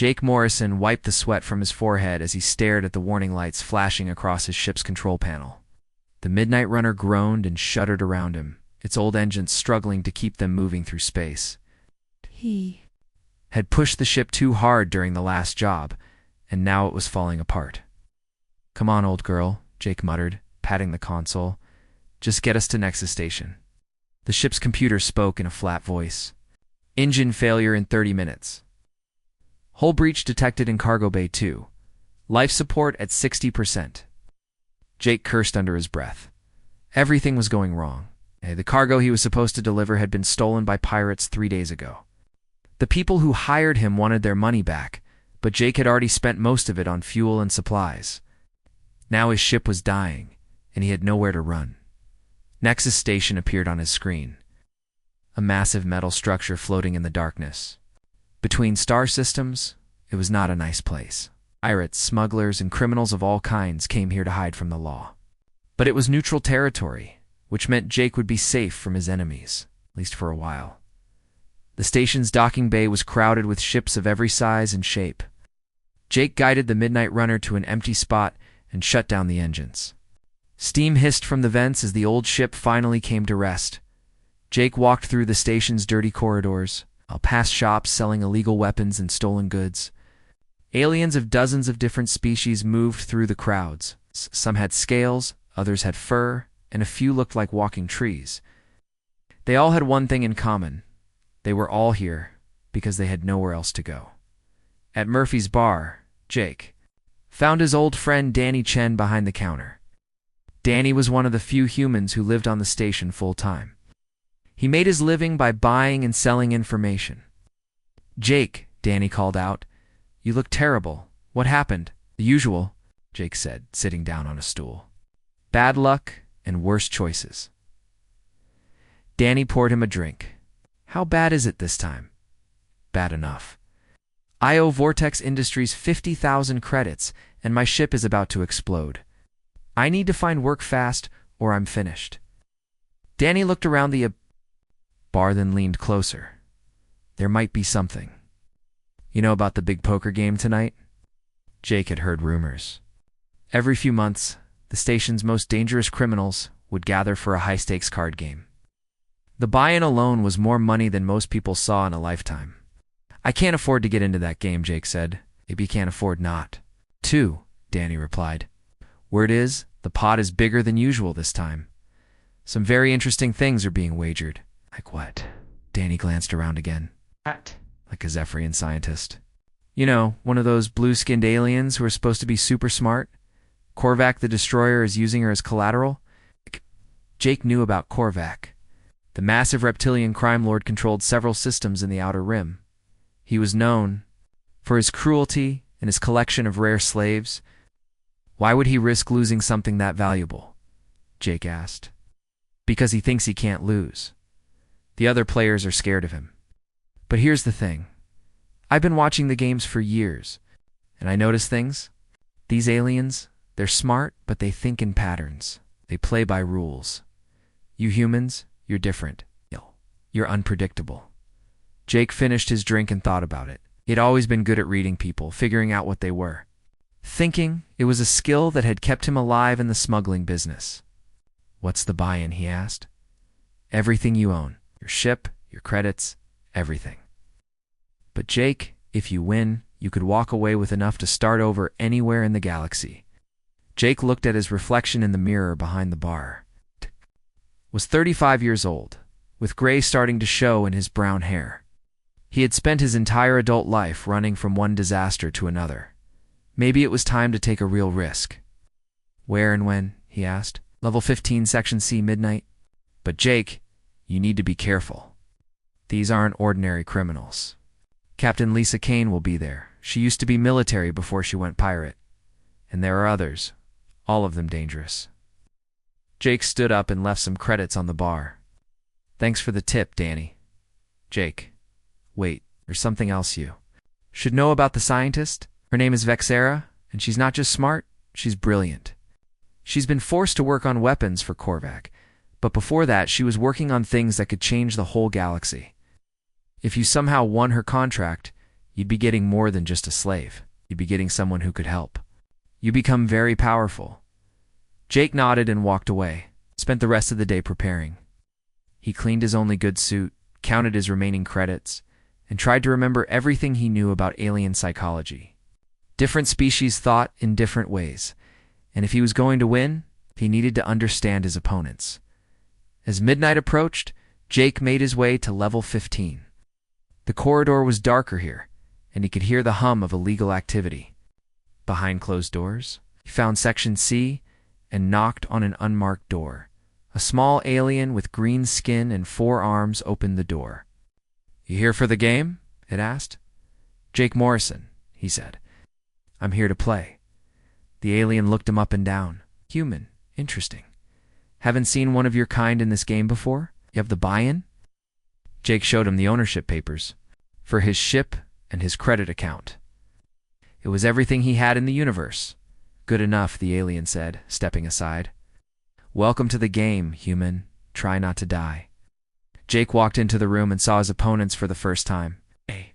Jake Morrison wiped the sweat from his forehead as he stared at the warning lights flashing across his ship's control panel. The Midnight Runner groaned and shuddered around him, its old engines struggling to keep them moving through space. He had pushed the ship too hard during the last job, and now it was falling apart. "Come on, old girl," Jake muttered, patting the console. "Just get us to Nexus Station." The ship's computer spoke in a flat voice. "Engine failure in 30 minutes. Hull breach detected in Cargo Bay 2. Life support at 60%. Jake cursed under his breath. Everything was going wrong. The cargo he was supposed to deliver had been stolen by pirates 3 days ago. The people who hired him wanted their money back, but Jake had already spent most of it on fuel and supplies. Now his ship was dying, and he had nowhere to run. Nexus Station appeared on his screen. A massive metal structure floating in the darkness. Between star systems, it was not a nice place. Pirates, smugglers, and criminals of all kinds came here to hide from the law. But it was neutral territory, which meant Jake would be safe from his enemies, at least for a while. The station's docking bay was crowded with ships of every size and shape. Jake guided the Midnight Runner to an empty spot and shut down the engines. Steam hissed from the vents as the old ship finally came to rest. Jake walked through the station's dirty corridors, past shops selling illegal weapons and stolen goods. Aliens of dozens of different species moved through the crowds. Some had scales, others had fur, and a few looked like walking trees. They all had one thing in common. They were all here because they had nowhere else to go. At Murphy's bar, Jake found his old friend Danny Chen behind the counter. Danny was one of the few humans who lived on the station full-time. He made his living by buying and selling information. "Jake," Danny called out, "you look terrible. What happened?" "The usual," Jake said, sitting down on a stool. "Bad luck and worse choices." Danny poured him a drink. "How bad is it this time?" "Bad enough. I owe Vortex Industries 50,000 credits, and my ship is about to explode. I need to find work fast, or I'm finished." Danny looked around the bar, then leaned closer. "There might be something. You know about the big poker game tonight?" Jake had heard rumors. Every few months, the station's most dangerous criminals would gather for a high-stakes card game. The buy-in alone was more money than most people saw in a lifetime. "I can't afford to get into that game," Jake said. "Maybe you can't afford not to," Danny replied. "Word is, the pot is bigger than usual this time. Some very interesting things are being wagered." "Like what?" Danny glanced around again. "What?" "Like a Zephyrian scientist. You know, one of those blue-skinned aliens who are supposed to be super smart. Korvac the Destroyer is using her as collateral." Jake knew about Korvac. The massive reptilian crime lord controlled several systems in the Outer Rim. He was known for his cruelty and his collection of rare slaves. "Why would he risk losing something that valuable?" Jake asked. "Because he thinks he can't lose. The other players are scared of him. But here's the thing. I've been watching the games for years, and I notice things. These aliens, they're smart, but they think in patterns. They play by rules. You humans, you're different. You're unpredictable." Jake finished his drink and thought about it. He'd always been good at reading people, figuring out what they were. Thinking, it was a skill that had kept him alive in the smuggling business. "What's the buy-in?" he asked. "Everything you own. Your ship, your credits, everything. But Jake, if you win, you could walk away with enough to start over anywhere in the galaxy." Jake looked at his reflection in the mirror behind the bar. Was 35 years old, with gray starting to show in his brown hair. He had spent his entire adult life running from one disaster to another. Maybe it was time to take a real risk. "Where and when?" he asked. "Level 15, Section C, midnight." "But Jake, you need to be careful. These aren't ordinary criminals. Captain Lisa Kane will be there. She used to be military before she went pirate. And there are others, all of them dangerous." Jake stood up and left some credits on the bar. "Thanks for the tip, Danny." "Jake, wait, there's something else you should know about the scientist. Her name is Vexera, and she's not just smart, she's brilliant. She's been forced to work on weapons for Korvac, but before that she was working on things that could change the whole galaxy. If you somehow won her contract, you'd be getting more than just a slave. You'd be getting someone who could help. You become very powerful. Jake nodded and walked away, spent the rest of the day preparing. He cleaned his only good suit, counted his remaining credits, and tried to remember everything he knew about alien psychology. Different species thought in different ways, and if he was going to win, he needed to understand his opponents. As midnight approached, Jake made his way to level 15. The corridor was darker here, and he could hear the hum of illegal activity. Behind closed doors, he found Section C and knocked on an unmarked door. A small alien with green skin and 4 arms opened the door. "You here for the game?" it asked. "Jake Morrison," he said. "I'm here to play." The alien looked him up and down. "Human. Interesting. Haven't seen one of your kind in this game before? You have the buy-in?" Jake showed him the ownership papers for his ship and his credit account. It was everything he had in the universe. "Good enough," the alien said, stepping aside. "Welcome to the game, human. Try not to die." Jake walked into the room and saw his opponents for the first time. They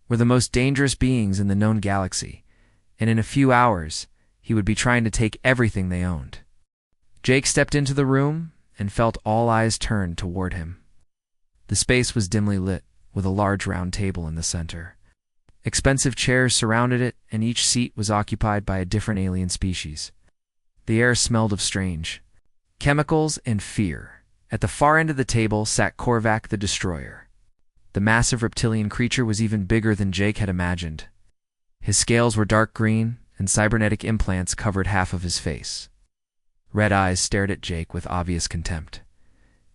were the most dangerous beings in the known galaxy, and in a few hours, he would be trying to take everything they owned. Jake stepped into the room and felt all eyes turned toward him. The space was dimly lit, with a large round table in the center. Expensive chairs surrounded it, and each seat was occupied by a different alien species. The air smelled of strange chemicals and fear. At the far end of the table sat Korvac the Destroyer. The massive reptilian creature was even bigger than Jake had imagined. His scales were dark green, and cybernetic implants covered half of his face. Red eyes stared at Jake with obvious contempt.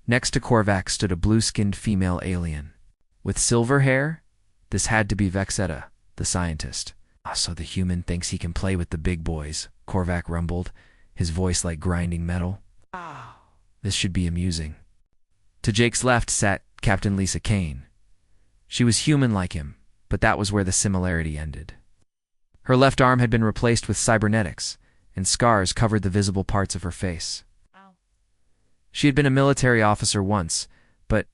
Next to Korvac stood a blue-skinned female alien. With silver hair, this had to be Vexetta, the scientist. "So the human thinks he can play with the big boys," Korvac rumbled, his voice like grinding metal. "This should be amusing." To Jake's left sat Captain Lisa Kane. She was human like him, but that was where the similarity ended. Her left arm had been replaced with cybernetics, and scars covered the visible parts of her face. She had been a military officer once, but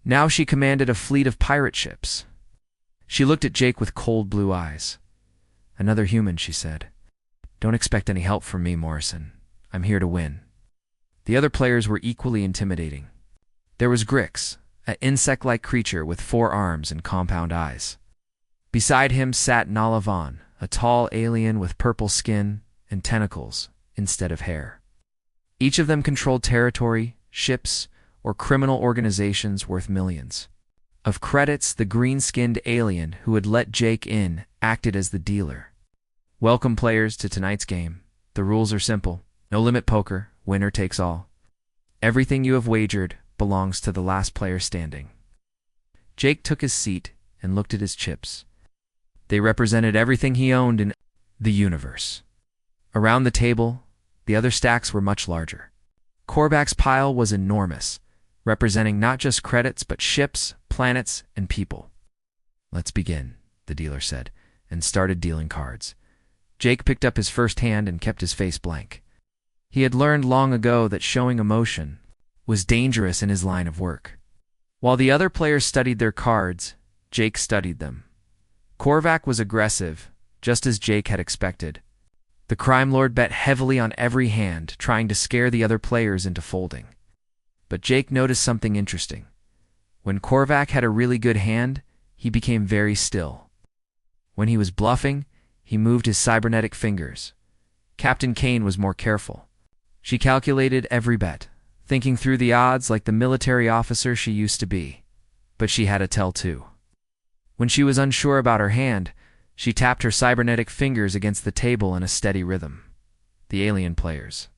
now she commanded a fleet of pirate ships. She looked at Jake with cold blue eyes. "Another human," she said. "Don't expect any help from me, Morrison. I'm here to win." The other players were equally intimidating. There was Grix, an insect-like creature with 4 arms and compound eyes. Beside him sat Nalavan, a tall alien with purple skin and tentacles instead of hair. Each of them controlled territory, ships, or criminal organizations worth millions. Of credits, the green-skinned alien who had let Jake in acted as the dealer. "Welcome, players, to tonight's game. The rules are simple. No limit poker, winner takes all. Everything you have wagered belongs to the last player standing." Jake took his seat and looked at his chips. They represented everything he owned in the universe. Around the table, the other stacks were much larger. Korvac's pile was enormous, representing not just credits but ships, planets, and people. "Let's begin," the dealer said, and started dealing cards. Jake picked up his first hand and kept his face blank. He had learned long ago that showing emotion was dangerous in his line of work. While the other players studied their cards, Jake studied them. Korvac was aggressive, just as Jake had expected. The crime lord bet heavily on every hand, trying to scare the other players into folding. But Jake noticed something interesting. When Korvac had a really good hand, he became very still. When he was bluffing, he moved his cybernetic fingers. Captain Kane was more careful. She calculated every bet, thinking through the odds like the military officer she used to be. But she had a tell too. When she was unsure about her hand, she tapped her cybernetic fingers against the table in a steady rhythm. The alien players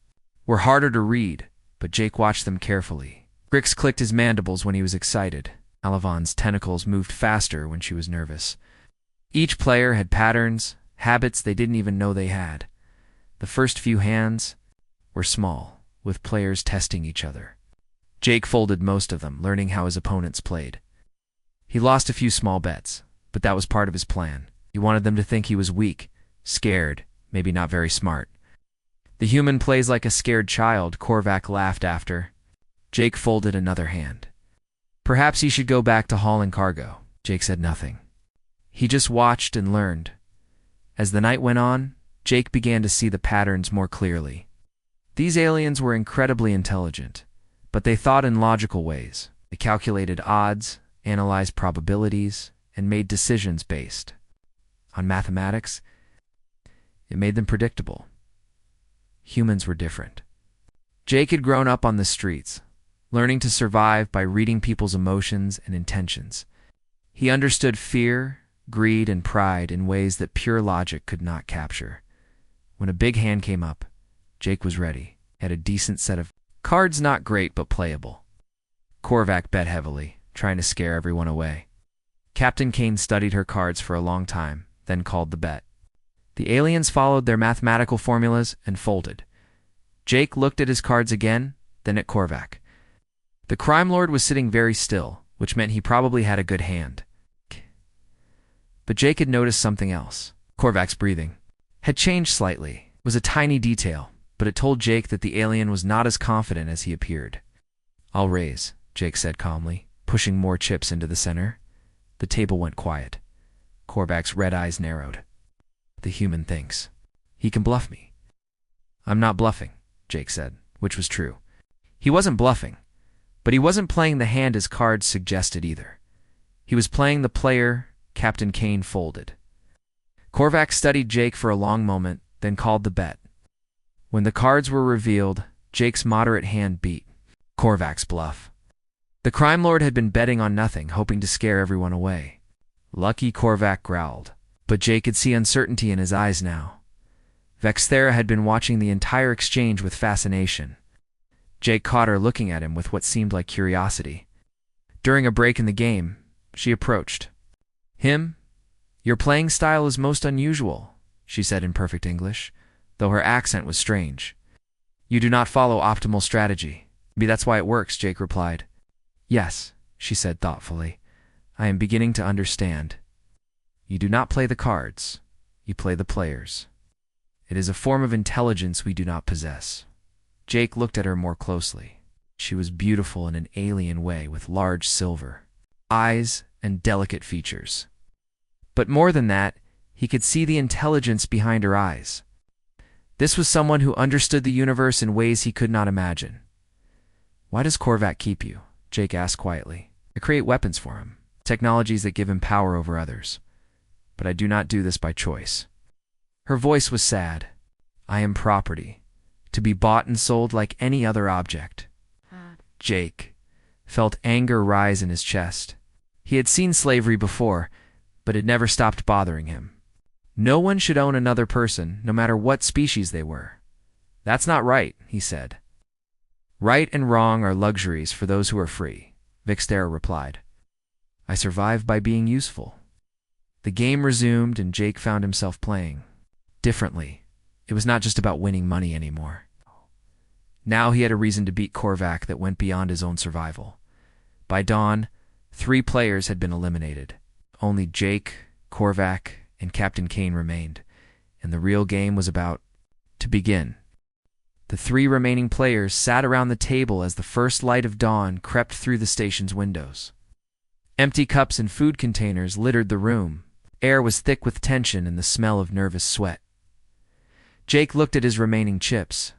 were harder to read, but Jake watched them carefully. Grix clicked his mandibles when he was excited. Alavan's tentacles moved faster when she was nervous. Each player had patterns, habits they didn't even know they had. The first few hands were small, with players testing each other. Jake folded most of them, learning how his opponents played. He lost a few small bets, but that was part of his plan. He wanted them to think he was weak, scared, maybe not very smart. "The human plays like a scared child," Korvac laughed after. Jake folded another hand. "Perhaps he should go back to hauling cargo." Jake said nothing. He just watched and learned. As the night went on, Jake began to see the patterns more clearly. These aliens were incredibly intelligent, but they thought in logical ways. They calculated odds, analyzed probabilities, and made decisions based on mathematics. It made them predictable. Humans were different. Jake had grown up on the streets, learning to survive by reading people's emotions and intentions. He understood fear, greed, and pride in ways that pure logic could not capture. When a big hand came up, Jake was ready. Had a decent set of cards, not great but playable. Korvac bet heavily, trying to scare everyone away. Captain Kane studied her cards for a long time, then called the bet. The aliens followed their mathematical formulas and folded. Jake looked at his cards again, then at Korvac. The crime lord was sitting very still, which meant he probably had a good hand. But Jake had noticed something else. Korvac's breathing had changed slightly. It was a tiny detail, but it told Jake that the alien was not as confident as he appeared. "I'll raise," Jake said calmly, pushing more chips into the center. The table went quiet. Korvac's red eyes narrowed. "The human thinks he can bluff me." "I'm not bluffing," Jake said, which was true. He wasn't bluffing, but he wasn't playing the hand his cards suggested either. He was playing the player Captain Kane folded. Korvac studied Jake for a long moment, then called the bet. When the cards were revealed, Jake's moderate hand beat Korvac's bluff. The crime lord had been betting on nothing, hoping to scare everyone away. Lucky, Korvac growled, but Jake could see uncertainty in his eyes now. Vexthera had been watching the entire exchange with fascination. Jake caught her looking at him with what seemed like curiosity. During a break in the game, she approached him. "Your playing style is most unusual," she said in perfect English, though her accent was strange. "You do not follow optimal strategy." "Maybe that's why it works," Jake replied. "Yes," she said thoughtfully. "I am beginning to understand. You do not play the cards, you play the players. It is a form of intelligence we do not possess." Jake looked at her more closely. She was beautiful in an alien way, with large silver eyes and delicate features. But more than that, he could see the intelligence behind her eyes. This was someone who understood the universe in ways he could not imagine. "Why does Korvac keep you?" Jake asked quietly. "I create weapons for him, technologies that give him power over others. But I do not do this by choice." Her voice was sad. "I am property, to be bought and sold like any other object." Jake felt anger rise in his chest. He had seen slavery before, but it never stopped bothering him. No one should own another person, no matter what species they were. "That's not right," he said. "Right and wrong are luxuries for those who are free," Vexthera replied. "I survive by being useful." The game resumed, and Jake found himself playing differently. It was not just about winning money anymore. Now he had a reason to beat Korvac that went beyond his own survival. By dawn, 3 players had been eliminated. Only Jake, Korvac, and Captain Kane remained, and the real game was about to begin. The 3 remaining players sat around the table as the first light of dawn crept through the station's windows. Empty cups and food containers littered the room. Air was thick with tension and the smell of nervous sweat. Jake looked at his remaining chips.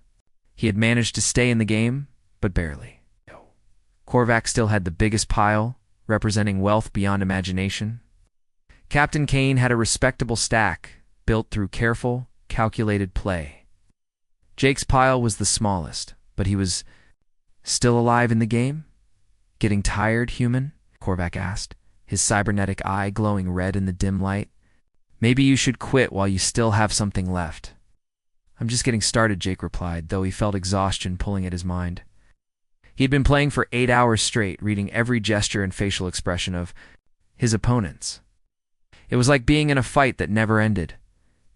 He had managed to stay in the game, but barely. Korvac still had the biggest pile, representing wealth beyond imagination. Captain Kane had a respectable stack, built through careful, calculated play. Jake's pile was the smallest, but he was still alive in the game? "Getting tired, human?" Korvac asked, his cybernetic eye glowing red in the dim light. "Maybe you should quit while you still have something left." "I'm just getting started," Jake replied, though he felt exhaustion pulling at his mind. He had been playing for 8 hours straight, reading every gesture and facial expression of his opponents. It was like being in a fight that never ended.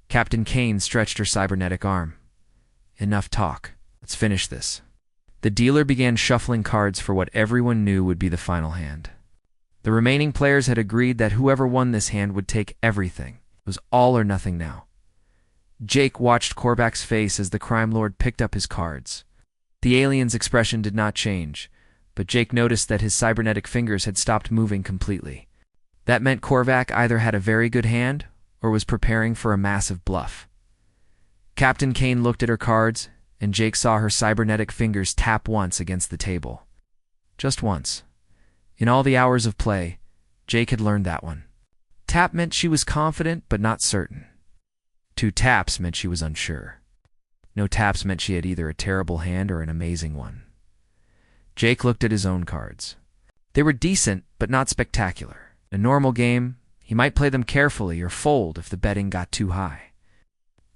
Captain Kane stretched her cybernetic arm. "Enough talk. Let's finish this." The dealer began shuffling cards for what everyone knew would be the final hand. The remaining players had agreed that whoever won this hand would take everything. It was all or nothing now. Jake watched Korvac's face as the crime lord picked up his cards. The alien's expression did not change, but Jake noticed that his cybernetic fingers had stopped moving completely. That meant Korvac either had a very good hand or was preparing for a massive bluff. Captain Kane looked at her cards, and Jake saw her cybernetic fingers tap once against the table. Just once. In all the hours of play, Jake had learned that one. Tap meant she was confident but not certain. 2 taps meant she was unsure. No taps meant she had either a terrible hand or an amazing one. Jake looked at his own cards. They were decent but not spectacular. In a normal game, he might play them carefully or fold if the betting got too high.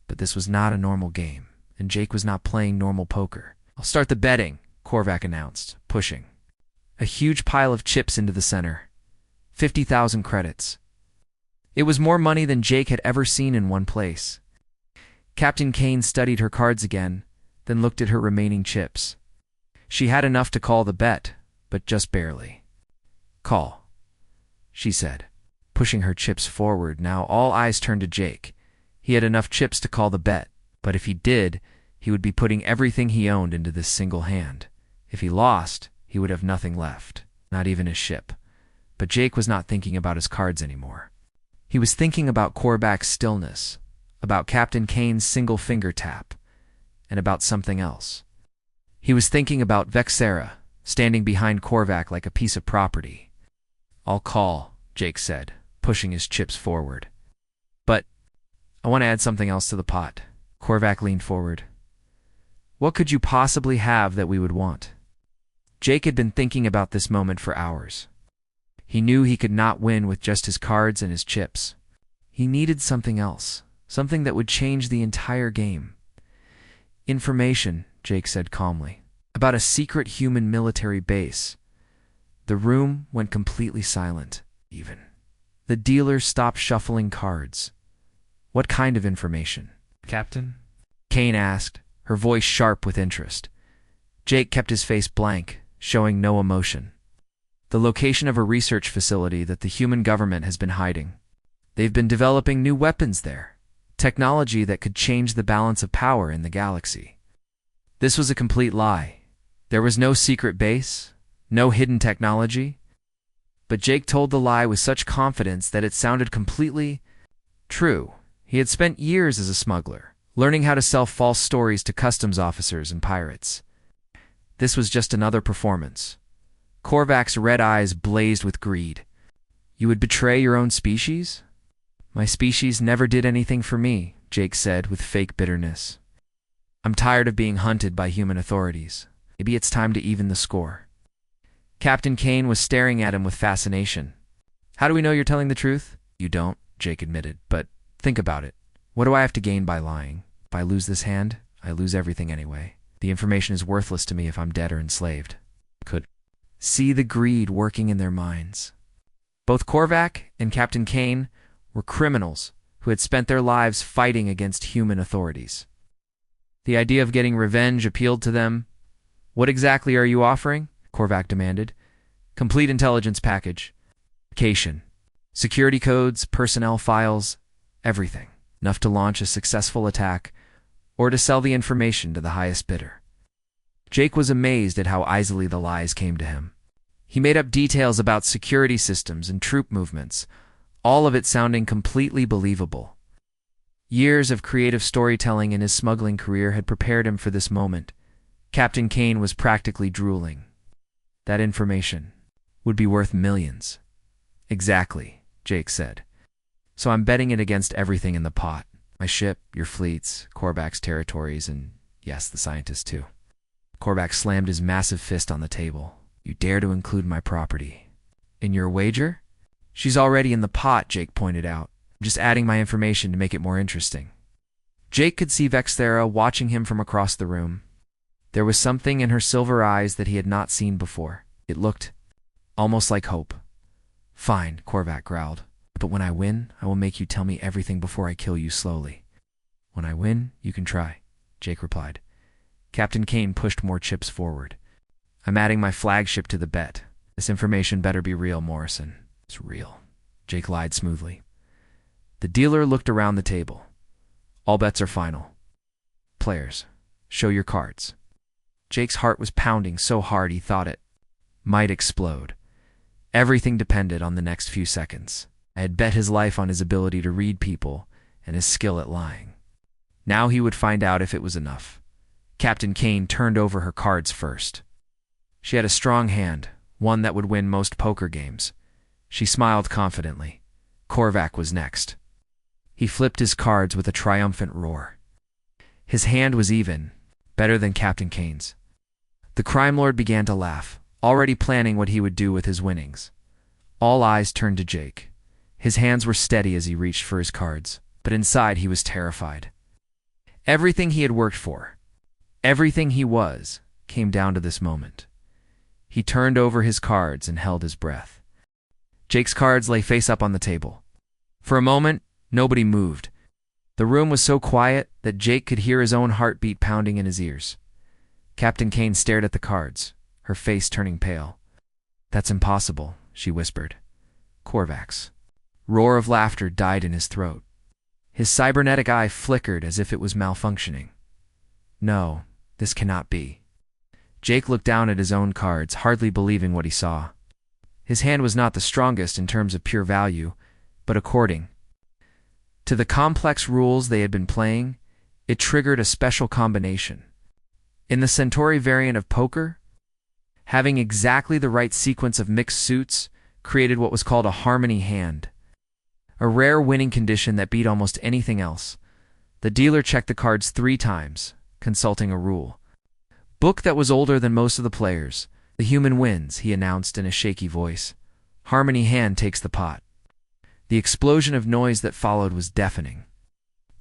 But this was not a normal game, and Jake was not playing normal poker. "I'll start the betting," Korvac announced, pushing a huge pile of chips into the center. 50,000 credits. It was more money than Jake had ever seen in one place. Captain Kane studied her cards again, then looked at her remaining chips. She had enough to call the bet, but just barely. "Call," she said, pushing her chips forward. Now all eyes turned to Jake. He had enough chips to call the bet, but if he did, he would be putting everything he owned into this single hand. If he lost, he would have nothing left, not even his ship. But Jake was not thinking about his cards anymore. He was thinking about Korvac's stillness, about Captain Kane's single finger tap, and about something else. He was thinking about Vexera, standing behind Korvac like a piece of property. "I'll call," Jake said, pushing his chips forward. "But I want to add something else to the pot." Korvac leaned forward. "What could you possibly have that we would want?" Jake had been thinking about this moment for hours. He knew he could not win with just his cards and his chips. He needed something else, something that would change the entire game. "Information," Jake said calmly, "about a secret human military base." The room went completely silent, even. The dealer stopped shuffling cards. "What kind of information, Captain?" Kane asked, her voice sharp with interest. Jake kept his face blank, showing no emotion. "The location of a research facility that the human government has been hiding. They've been developing new weapons there, technology that could change the balance of power in the galaxy." This was a complete lie. There was no secret base, no hidden technology. But Jake told the lie with such confidence that it sounded completely true. He had spent years as a smuggler, learning how to sell false stories to customs officers and pirates. This was just another performance. Korvac's red eyes blazed with greed. "You would betray your own species?" "My species never did anything for me," Jake said with fake bitterness. "I'm tired of being hunted by human authorities. Maybe it's time to even the score." Captain Kane was staring at him with fascination. "How do we know you're telling the truth?" "You don't," Jake admitted, "but think about it. What do I have to gain by lying? If I lose this hand, I lose everything anyway. The information is worthless to me if I'm dead or enslaved." Could see the greed working in their minds. Both Korvac and Captain Kane were criminals who had spent their lives fighting against human authorities. The idea of getting revenge appealed to them. "What exactly are you offering?" Korvac demanded. "Complete intelligence package. Location. Security codes, personnel files, everything. Enough to launch a successful attack or to sell the information to the highest bidder." Jake was amazed at how easily the lies came to him. He made up details about security systems and troop movements, all of it sounding completely believable. Years of creative storytelling in his smuggling career had prepared him for this moment. Captain Kane was practically drooling. That information would be worth millions. "Exactly," Jake said. "So I'm betting it against everything in the pot. My ship, your fleets, Korvac's territories, and yes, the scientists too." Korvac slammed his massive fist on the table. "You dare to include my property in your wager?" "She's already in the pot," Jake pointed out. "I'm just adding my information to make it more interesting." Jake could see Vexera watching him from across the room. There was something in her silver eyes that he had not seen before. It looked almost like hope. "Fine," Korvac growled. "But when I win, I will make you tell me everything before I kill you slowly." "When I win, you can try," Jake replied. Captain Kane pushed more chips forward. "I'm adding my flagship to the bet. This information better be real, Morrison." "It's real," Jake lied smoothly. The dealer looked around the table. "All bets are final. Players, show your cards." Jake's heart was pounding so hard he thought it might explode. Everything depended on the next few seconds. I had bet his life on his ability to read people and his skill at lying. Now he would find out if it was enough. Captain Kane turned over her cards first. She had a strong hand, one that would win most poker games. She smiled confidently. Korvac was next. He flipped his cards with a triumphant roar. His hand was even, better than Captain Kane's. The crime lord began to laugh, already planning what he would do with his winnings. All eyes turned to Jake. His hands were steady as he reached for his cards, but inside he was terrified. Everything he had worked for, everything he was, came down to this moment. He turned over his cards and held his breath. Jake's cards lay face up on the table. For a moment, nobody moved. The room was so quiet that Jake could hear his own heartbeat pounding in his ears. Captain Kane stared at the cards, her face turning pale. "That's impossible," she whispered. "Korvac's." Roar of laughter died in his throat. His cybernetic eye flickered as if it was malfunctioning. "No, this cannot be." Jake looked down at his own cards, hardly believing what he saw. His hand was not the strongest in terms of pure value, but according to the complex rules they had been playing, it triggered a special combination. In the Centauri variant of poker, having exactly the right sequence of mixed suits created what was called a harmony hand, a rare winning condition that beat almost anything else. The dealer checked the cards 3 times, consulting a rule book that was older than most of the players. "The human wins," he announced in a shaky voice. "Harmony hand takes the pot." The explosion of noise that followed was deafening.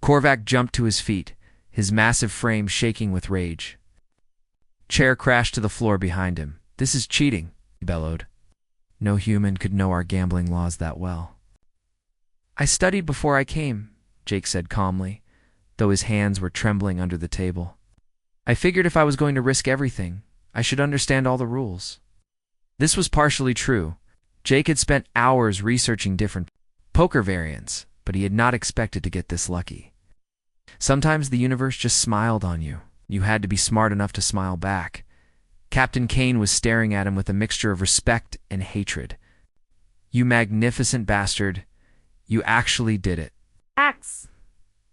Korvac jumped to his feet, his massive frame shaking with rage. Chair crashed to the floor behind him. "This is cheating," he bellowed. "No human could know our gambling laws that well." "I studied before I came," Jake said calmly, though his hands were trembling under the table. "I figured if I was going to risk everything, I should understand all the rules." This was partially true. Jake had spent hours researching different poker variants, but he had not expected to get this lucky. Sometimes the universe just smiled on you. You had to be smart enough to smile back. Captain Kane was staring at him with a mixture of respect and hatred. "You magnificent bastard. You actually did it." Axe.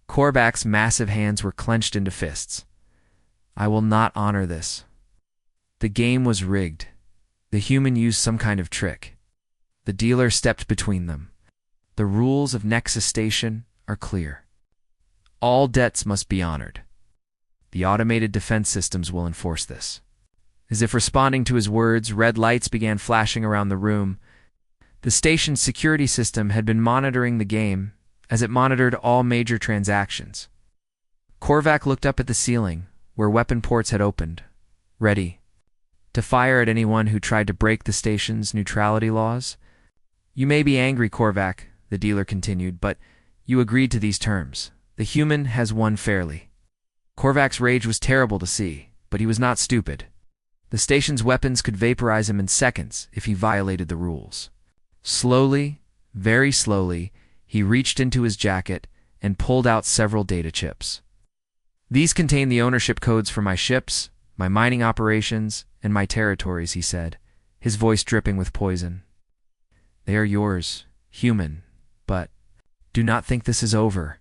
Korvac's massive hands were clenched into fists. "I will not honor this." The game was rigged. The human used some kind of trick. The dealer stepped between them. The rules of Nexus Station are clear. All debts must be honored. The automated defense systems will enforce this. As if responding to his words, red lights began flashing around the room. The station's security system had been monitoring the game as it monitored all major transactions. Korvac looked up at the ceiling, where weapon ports had opened, ready to fire at anyone who tried to break the station's neutrality laws. "You may be angry, Korvac," the dealer continued, "but you agreed to these terms. The human has won fairly." Korvac's rage was terrible to see, but he was not stupid. The station's weapons could vaporize him in seconds if he violated the rules. Slowly, very slowly, he reached into his jacket and pulled out several data chips. "These contain the ownership codes for my ships, my mining operations, and my territories," he said, his voice dripping with poison. "They are yours, human, but do not think this is over.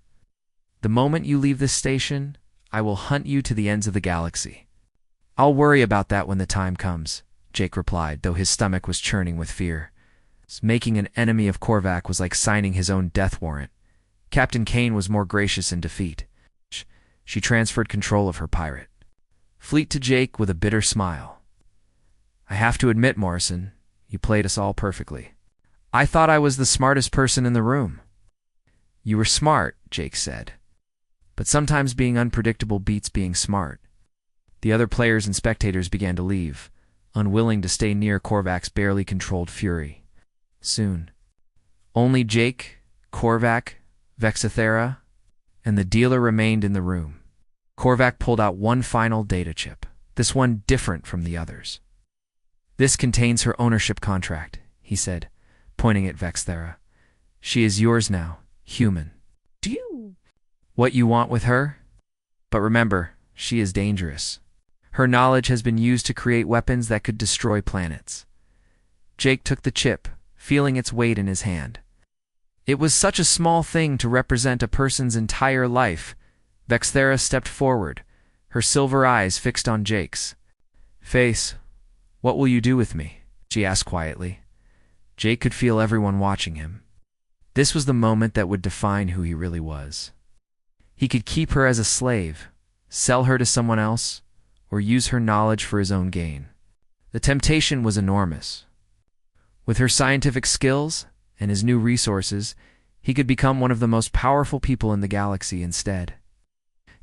The moment you leave this station, I will hunt you to the ends of the galaxy." "I'll worry about that when the time comes," Jake replied, though his stomach was churning with fear. Making an enemy of Korvac was like signing his own death warrant. Captain Kane was more gracious in defeat. She transferred control of her pirate fleet to Jake with a bitter smile. "I have to admit, Morrison, you played us all perfectly. I thought I was the smartest person in the room." "You were smart," Jake said. "But sometimes being unpredictable beats being smart." The other players and spectators began to leave, unwilling to stay near Korvac's barely controlled fury. Soon, only Jake, Korvac, Vexithera, and the dealer remained in the room. Korvac pulled out one final data chip, this one different from the others. "This contains her ownership contract," he said, pointing at Vexithera. "She is yours now, human. Do you? What you want with her? But remember, she is dangerous. Her knowledge has been used to create weapons that could destroy planets. Jake took the chip, feeling its weight in his hand. It was such a small thing to represent a person's entire life. Vexthera stepped forward, her silver eyes fixed on Jake's face. "What will you do with me?" she asked quietly. Jake could feel everyone watching him. This was the moment that would define who he really was. He could keep her as a slave, sell her to someone else, or use her knowledge for his own gain. The temptation was enormous. With her scientific skills and his new resources, he could become one of the most powerful people in the galaxy instead.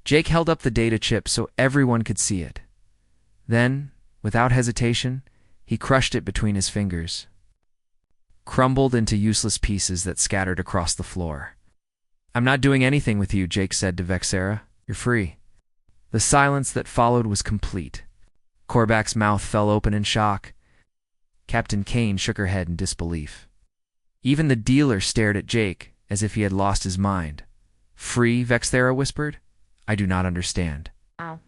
Jake held up the data chip so everyone could see it. Then, without hesitation, he crushed it between his fingers, crumbled into useless pieces that scattered across the floor. "I'm not doing anything with you," Jake said to Vexthera. "You're free." The silence that followed was complete. Korvac's mouth fell open in shock. Captain Kane shook her head in disbelief. Even the dealer stared at Jake as if he had lost his mind. "Free?" Vexthera whispered. "I do not understand." Ow.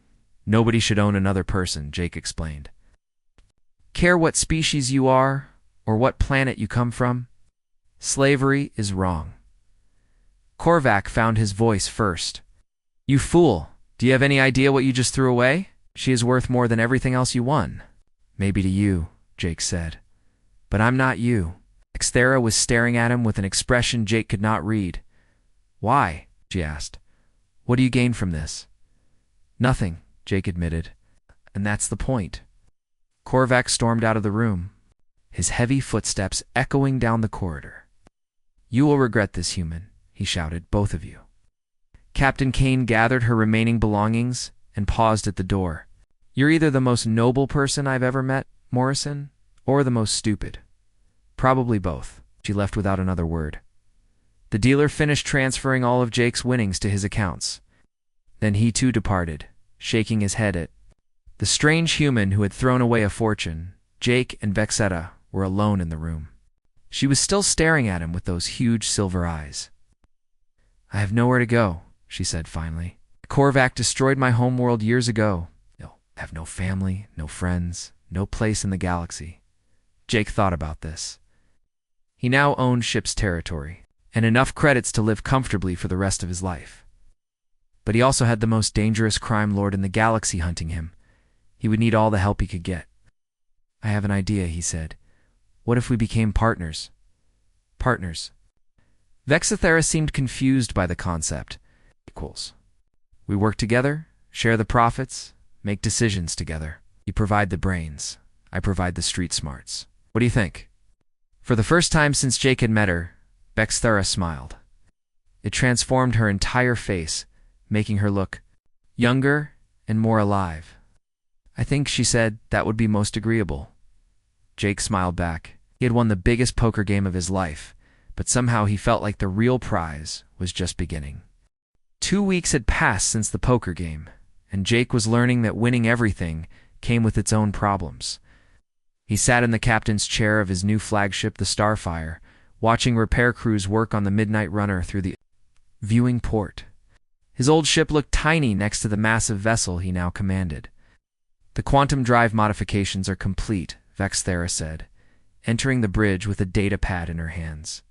"Nobody should own another person," Jake explained. "Care what species you are or what planet you come from? Slavery is wrong." Korvac found his voice first. "You fool! Do you have any idea what you just threw away? She is worth more than everything else you won." "Maybe to you," Jake said. "But I'm not you." Vexthera was staring at him with an expression Jake could not read. "Why?" she asked. "What do you gain from this?" "Nothing," Jake admitted. "And that's the point." Korvac stormed out of the room, his heavy footsteps echoing down the corridor. "You will regret this, human," he shouted, "both of you." Captain Kane gathered her remaining belongings and paused at the door. "You're either the most noble person I've ever met, Morrison, or the most stupid. Probably both." She left without another word. The dealer finished transferring all of Jake's winnings to his accounts. Then he too departed, shaking his head at the strange human who had thrown away a fortune. Jake and Vexthera were alone in the room. She was still staring at him with those huge silver eyes. "I have nowhere to go," she said finally. "Korvac destroyed my homeworld years ago. I have no family, no friends, no place in the galaxy." Jake thought about this. He now owned ship's territory, and enough credits to live comfortably for the rest of his life. But he also had the most dangerous crime lord in the galaxy hunting him. He would need all the help he could get. "I have an idea," he said. "What if we became partners?" "Partners?" Vexthera seemed confused by the concept. "Equals. We work together, share the profits, make decisions together. You provide the brains. I provide the street smarts. What do you think?" For the first time since Jake had met her, Vexthera smiled. It transformed her entire face, making her look younger and more alive. "I think," she said, "that would be most agreeable." Jake smiled back. He had won the biggest poker game of his life, but somehow he felt like the real prize was just beginning. 2 weeks had passed since the poker game, and Jake was learning that winning everything came with its own problems. He sat in the captain's chair of his new flagship, the Starfire, watching repair crews work on the Midnight Runner through the viewing port. His old ship looked tiny next to the massive vessel he now commanded. "The quantum drive modifications are complete," Vexthera said, entering the bridge with a data pad in her hands.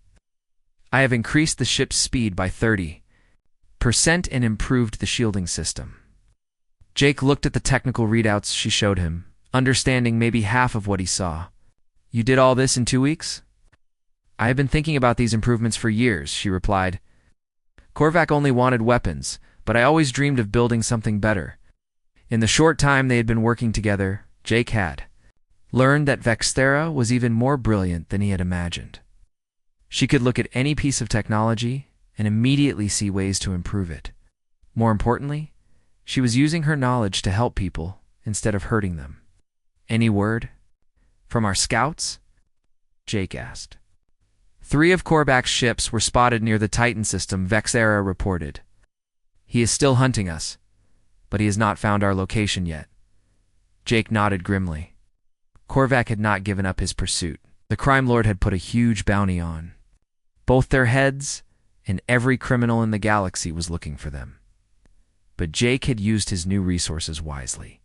"I have increased the ship's speed by 30% and improved the shielding system." Jake looked at the technical readouts she showed him, understanding maybe half of what he saw. "You did all this in 2 weeks?" "I have been thinking about these improvements for years," she replied. "Korvac only wanted weapons, but I always dreamed of building something better." In the short time they had been working together, Jake had learned that Vexthera was even more brilliant than he had imagined. She could look at any piece of technology and immediately see ways to improve it. More importantly, she was using her knowledge to help people instead of hurting them. "Any word from our scouts?" Jake asked. 3 of Korvac's ships were spotted near the Titan system, Vexthera reported. "He is still hunting us, but he has not found our location yet." Jake nodded grimly. Korvac had not given up his pursuit. The crime lord had put a huge bounty on both their heads, and every criminal in the galaxy was looking for them. But Jake had used his new resources wisely.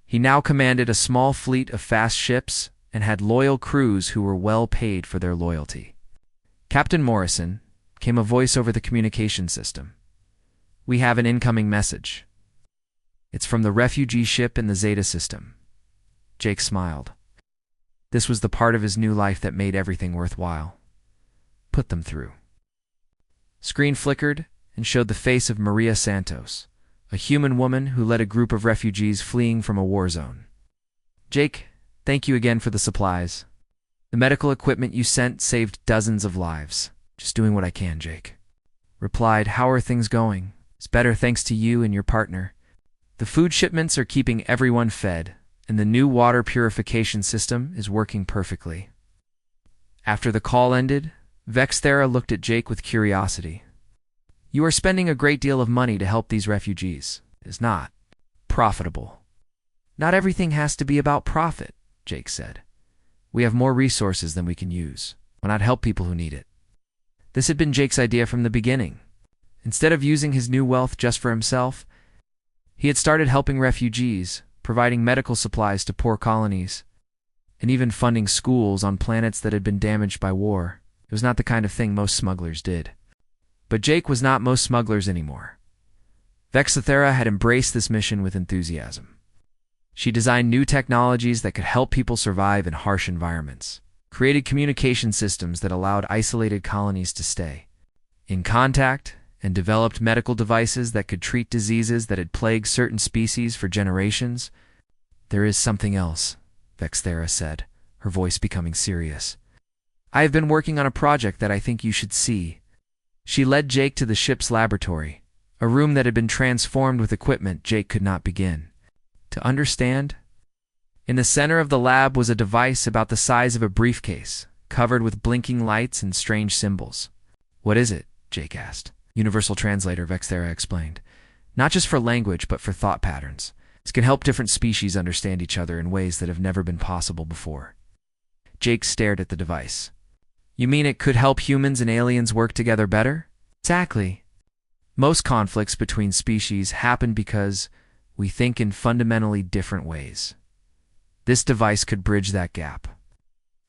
He now commanded a small fleet of fast ships and had loyal crews who were well paid for their loyalty. "Captain Morrison," came a voice over the communication system. "We have an incoming message. It's from the refugee ship in the Zeta system." Jake smiled. This was the part of his new life that made everything worthwhile. Put them through. Screen flickered and showed the face of Maria Santos, a human woman who led a group of refugees fleeing from a war zone. "Jake, thank you again for the supplies. The medical equipment you sent saved dozens of lives. Just doing what I can," Jake replied. "How are things going?" "It's better thanks to you and your partner. The food shipments are keeping everyone fed, and the new water purification system is working perfectly." After the call ended, Vexthera looked at Jake with curiosity. "You are spending a great deal of money to help these refugees. It is not profitable." "Not everything has to be about profit," Jake said. "We have more resources than we can use. Why not help people who need it?" This had been Jake's idea from the beginning. Instead of using his new wealth just for himself, he had started helping refugees, providing medical supplies to poor colonies, and even funding schools on planets that had been damaged by war. It was not the kind of thing most smugglers did. But Jake was not most smugglers anymore. Vexthera had embraced this mission with enthusiasm. She designed new technologies that could help people survive in harsh environments, created communication systems that allowed isolated colonies to stay in contact, and developed medical devices that could treat diseases that had plagued certain species for generations. "There is something else," Vexthera said, her voice becoming serious. "I have been working on a project that I think you should see." She led Jake to the ship's laboratory, a room that had been transformed with equipment Jake could not begin to understand. In the center of the lab was a device about the size of a briefcase, covered with blinking lights and strange symbols. "What is it?" Jake asked. "Universal translator," Vexthera explained. "Not just for language, but for thought patterns. This can help different species understand each other in ways that have never been possible before." Jake stared at the device. "You mean it could help humans and aliens work together better?" "Exactly. Most conflicts between species happen because we think in fundamentally different ways. This device could bridge that gap.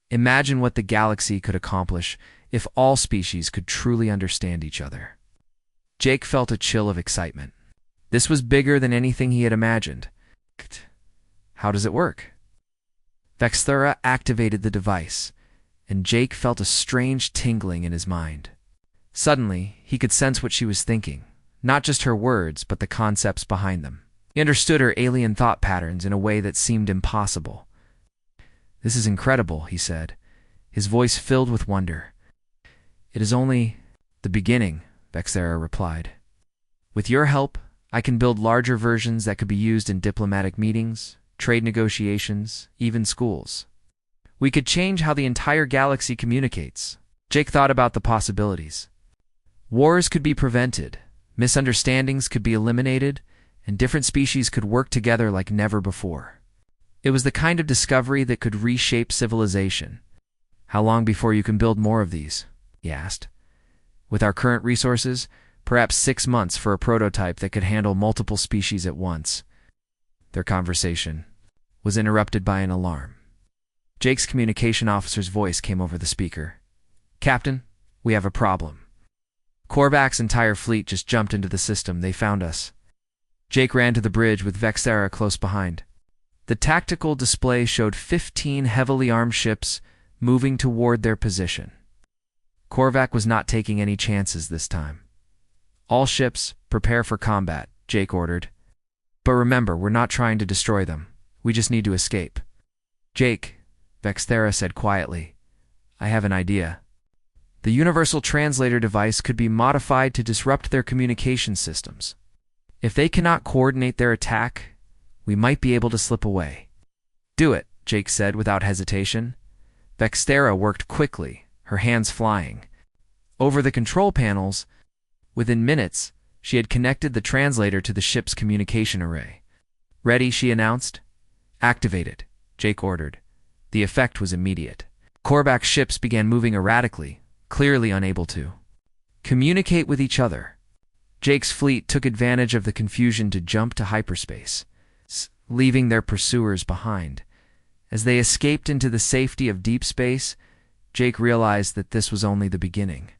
Imagine what the galaxy could accomplish if all species could truly understand each other." Jake felt a chill of excitement. This was bigger than anything he had imagined. "How does it work?" Vexthera activated the device, and Jake felt a strange tingling in his mind. Suddenly, he could sense what she was thinking, not just her words, but the concepts behind them. He understood her alien thought patterns in a way that seemed impossible. "This is incredible," he said, his voice filled with wonder. "It is only the beginning," Vexthera replied. "With your help, I can build larger versions that could be used in diplomatic meetings, trade negotiations, even schools. We could change how the entire galaxy communicates." Jake thought about the possibilities. Wars could be prevented, misunderstandings could be eliminated, and different species could work together like never before. It was the kind of discovery that could reshape civilization. "How long before you can build more of these?" he asked. "With our current resources, perhaps 6 months for a prototype that could handle multiple species at once." Their conversation was interrupted by an alarm. Jake's communication officer's voice came over the speaker. "Captain, we have a problem. Korvac's entire fleet just jumped into the system. They found us." Jake ran to the bridge with Vexthera close behind. The tactical display showed 15 heavily armed ships moving toward their position. Korvac was not taking any chances this time. "All ships, prepare for combat," Jake ordered. "But remember, we're not trying to destroy them. We just need to escape." "Jake," Vexthera said quietly, "I have an idea. The universal translator device could be modified to disrupt their communication systems. If they cannot coordinate their attack, we might be able to slip away." "Do it," Jake said without hesitation. Vexthera worked quickly, her hands flying. Over the control panels, within minutes, she had connected the translator to the ship's communication array. "Ready," she announced. "Activate it," Jake ordered. The effect was immediate. Korvac's ships began moving erratically, clearly unable to communicate with each other. Jake's fleet took advantage of the confusion to jump to hyperspace, leaving their pursuers behind. As they escaped into the safety of deep space, Jake realized that this was only the beginning.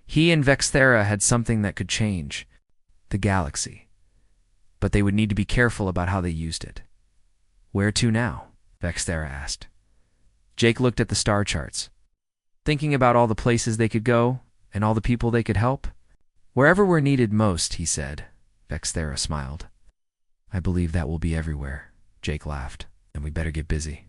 He and Vexthera had something that could change the galaxy, but they would need to be careful about how they used it. "Where to now?" Vexthera asked. Jake looked at the star charts, thinking about all the places they could go and all the people they could help. "Wherever we're needed most," he said. Vexthera smiled. "I believe that will be everywhere," Jake laughed, "and we better get busy."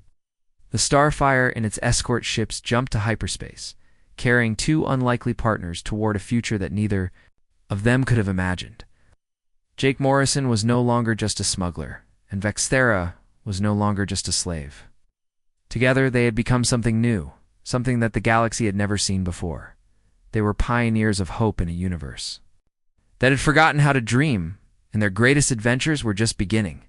The Starfire and its escort ships jumped to hyperspace, carrying two unlikely partners toward a future that neither of them could have imagined. Jake Morrison was no longer just a smuggler, and Vexthera was no longer just a slave. Together, they had become something new, something that the galaxy had never seen before. They were pioneers of hope in a universe that had forgotten how to dream, and their greatest adventures were just beginning.